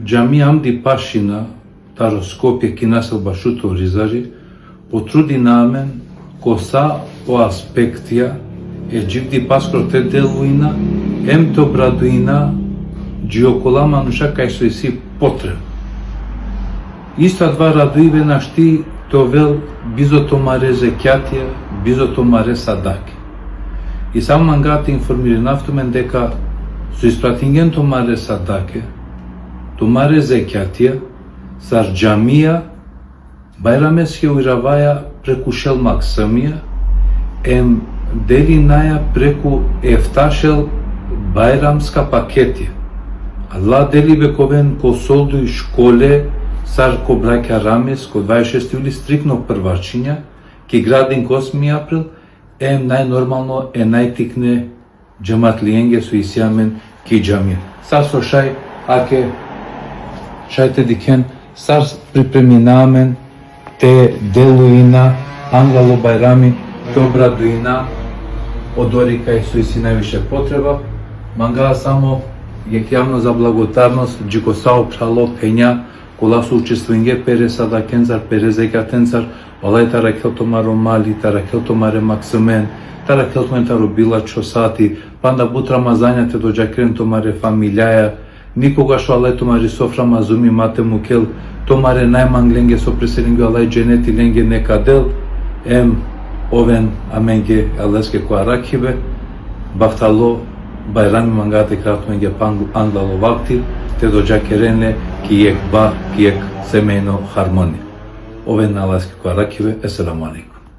Джами Амди Пашина, таро Скопје ки насел башуто ризари, потруди намен коса о аспектија е дживди паскро те делуина, ем то брадуина, джиокола мануша кај со си потреб. Иста два радуиве нашти товел бизото маре зекјатија, бизото маре садаки. И само мангаат информира нафтумен дека со испратинген томаре садаке, томаре зекјатија, сар џамија, Байрамес ќе уираваја преку Шелмак Самија, ем делинаја преку ефташел байрамска пакетија. Алла дели бековен ко солду и школе, сар ко браќа Рамес, ко 26 јули стрикно првачиња, ки градин 8 април, ем најнормално е најтикне џематлиенге со исјамен ки џамија. Сар со шај, аке шајте дикен, сар припреминамен те делуина, Ангало Байрами, те обрадуина, одори кај со иси највише потреба, мангаа само јавно за благодарност, джико саопшало пења, кола со учествуинге пере садакензар, пере зекјатензар, Олај таракелто маро мали, таракелто маре максимен, таракелто мен таро била чосати, панда бут рамазањате до джакренто маре фамилјаја, никогаш Олај мари софра мазуми мате мукел, томаре најмангленге со преселинге Олај дженети ленге некадел, ем овен аменге елеске коа ракибе, бахтало Байрами мангате кратменге англало вакти, те до джакерене ки ек ба, ки ек семејно хармонија. Овен наласки коа ракибе, еселаму алейкум.